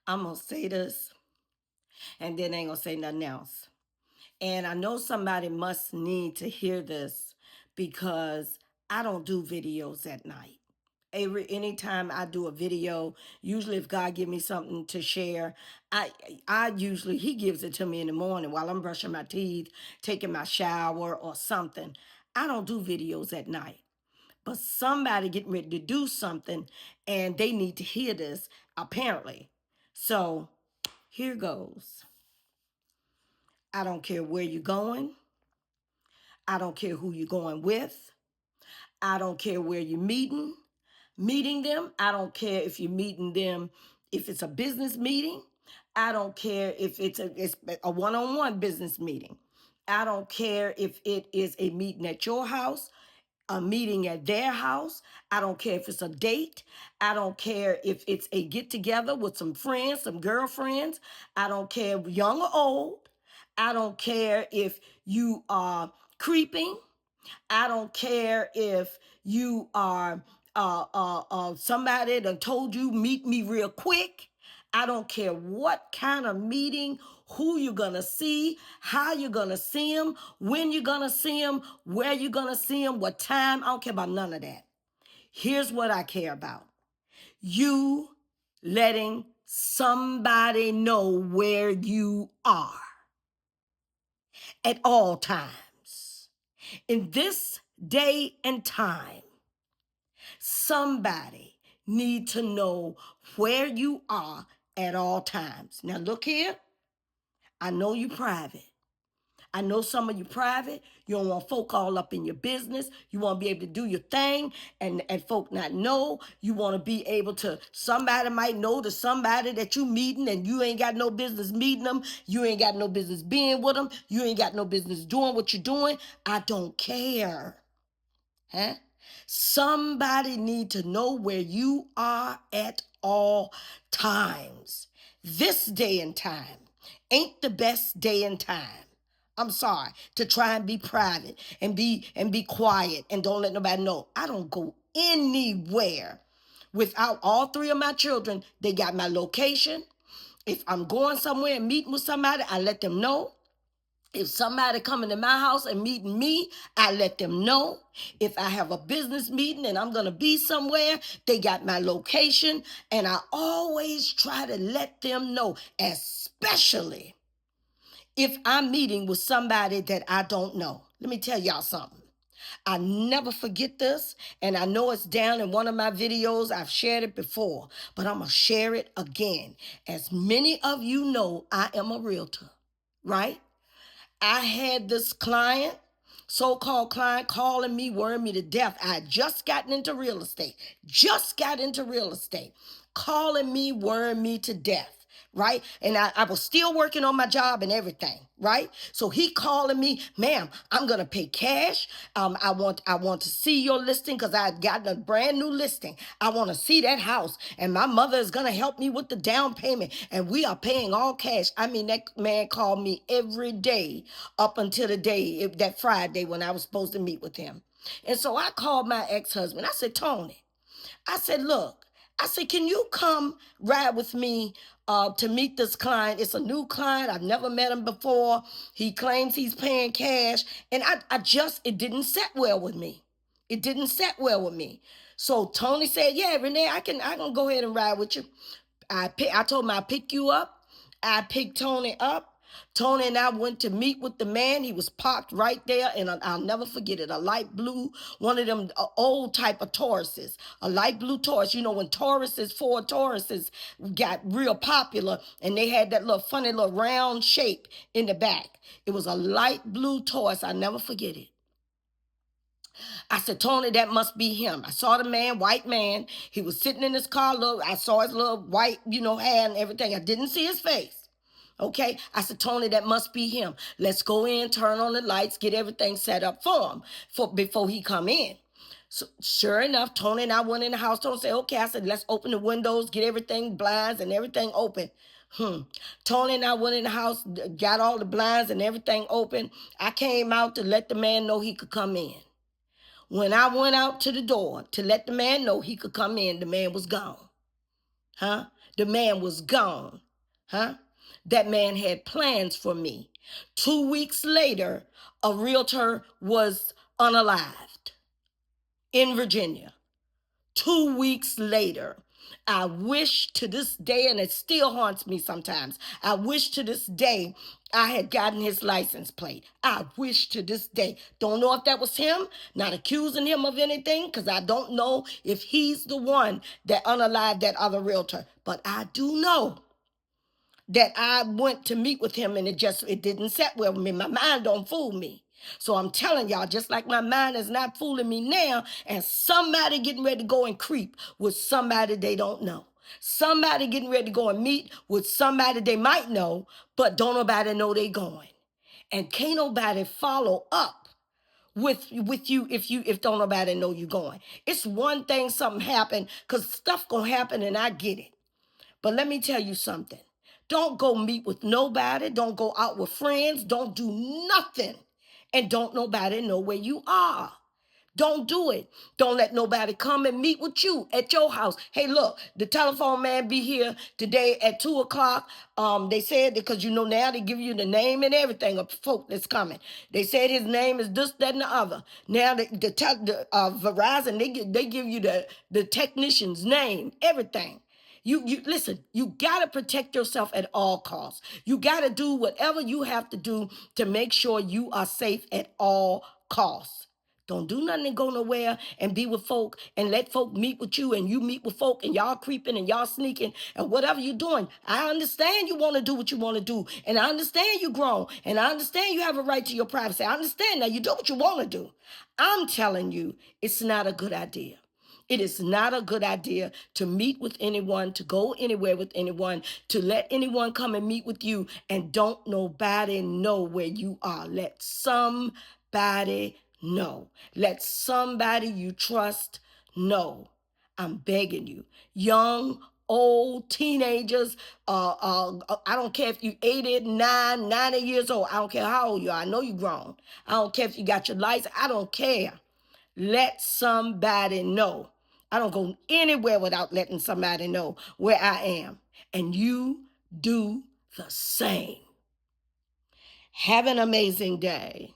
I'm going to say this and then I ain't going to say nothing else. And I know somebody must need to hear this because I don't do videos at night. Anytime I do a video, usually if God give me something to share, I usually he gives it to me in the morning while I'm brushing my teeth, taking my shower or something. I don't do videos at night. But somebody getting ready to do something and they need to hear this apparently. So here goes. I don't care where you're going. I don't care who you're going with. I don't care where you're meeting them. I don't care if you're meeting them, if it's a business meeting. I don't care if it's a one-on-one business meeting. I don't care if it is a meeting at your house, a meeting at their house. I don't care if it's a date. I don't care if it's a get together with some friends, some girlfriends. I don't care young or old. I don't care if you are creeping. I don't care if you are somebody that told you meet me real quick. I don't care what kind of meeting, who you're gonna see, how you're gonna see them, when you're gonna see them, where you're gonna see them, what time. I don't care about none of that. Here's what I care about. You letting somebody know where you are at all times. In this day and time, somebody need to know where you are at all times. Now look here, I know you private. I know some of you private. You don't want folk all up in your business. You want to be able to do your thing and folk not know. You want to be able to, somebody might know to somebody that you meeting and you ain't got no business meeting them. You ain't got no business being with them. You ain't got no business doing what you're doing. I don't care. Huh? Somebody need to know where you are at all times. This day and time ain't the best day and time. I'm sorry to try and be private and be quiet and don't let nobody know. I don't go anywhere without all three of my children. They got my location. If I'm going somewhere and meeting with somebody, I let them know. If somebody coming to my house and meeting me, I let them know. If I have a business meeting and I'm going to be somewhere, they got my location. And I always try to let them know, especially if I'm meeting with somebody that I don't know. Let me tell y'all something. I never forget this, and I know it's down in one of my videos. I've shared it before, but I'm going to share it again. As many of you know, I am a realtor, right? I had this client, so-called client, calling me, worrying me to death. I had just gotten into real estate, calling me, worrying me to death. Right. And I was still working on my job and everything. Right. So he calling me, ma'am, I'm going to pay cash. I want to see your listing because I had gotten a brand new listing. I want to see that house. And my mother is going to help me with the down payment. And we are paying all cash. I mean, that man called me every day up until the day, that Friday when I was supposed to meet with him. And so I called my ex-husband. I said, Tony, I said, look, I said, can you come ride with me to meet this client? It's a new client. I've never met him before. He claims he's paying cash. And it didn't set well with me. It didn't set well with me. So Tony said, yeah, Renee, I can go ahead and ride with you. I told him I'll pick you up. I picked Tony up. Tony and I went to meet with the man. He was parked right there, and I'll never forget it. A light blue, one of them old type of Tauruses, a light blue Taurus. You know, when Ford Tauruses got real popular, and they had that little funny little round shape in the back. It was a light blue Taurus. I'll never forget it. I said, Tony, that must be him. I saw the man, white man. He was sitting in his car. I saw his little white, hair and everything. I didn't see his face. Okay. I said, Tony, that must be him. Let's go in, turn on the lights, get everything set up for him before he come in. So sure enough, Tony and I went in the house. Tony said, okay. I said, let's open the windows, get everything, blinds and everything open. Tony and I went in the house, got all the blinds and everything open. I came out to let the man know he could come in. When I went out to the door to let the man know he could come in, the man was gone. huh? The man was gone, huh? That man had plans for me. 2 weeks later, a realtor was unalived in Virginia. 2 weeks later, I wish to this day, and it still haunts me sometimes, I wish to this day I had gotten his license plate. I wish to this day. Don't know if that was him, not accusing him of anything, because I don't know if he's the one that unalived that other realtor. But I do know that I went to meet with him and it didn't set well with me. My mind don't fool me. So I'm telling y'all, just like my mind is not fooling me now, and somebody getting ready to go and creep with somebody they don't know. Somebody getting ready to go and meet with somebody they might know, but don't nobody know they going. And can't nobody follow up with you if don't nobody know you going. It's one thing something happened, because stuff gonna happen and I get it. But let me tell you something. Don't go meet with nobody. Don't go out with friends. Don't do nothing. And don't nobody know where you are. Don't do it. Don't let nobody come and meet with you at your house. Hey, look, the telephone man be here today at 2 o'clock. They said, because you know now they give you the name and everything of folk that's coming. They said his name is this, that, and the other. Now the Verizon, they give you the technician's name, everything. You listen, you got to protect yourself at all costs. You got to do whatever you have to do to make sure you are safe at all costs. Don't do nothing and go nowhere and be with folk and let folk meet with you and you meet with folk and y'all creeping and y'all sneaking and whatever you're doing. I understand you want to do what you want to do. And I understand you grown. And I understand you have a right to your privacy. I understand that you do what you want to do. I'm telling you, it's not a good idea. It is not a good idea to meet with anyone, to go anywhere with anyone, to let anyone come and meet with you and don't nobody know where you are. Let somebody know. Let somebody you trust know. I'm begging you. Young, old, teenagers, I don't care if you 80, 90 years old. I don't care how old you are. I know you're grown. I don't care if you got your license. I don't care. Let somebody know. I don't go anywhere without letting somebody know where I am. And you do the same. Have an amazing day.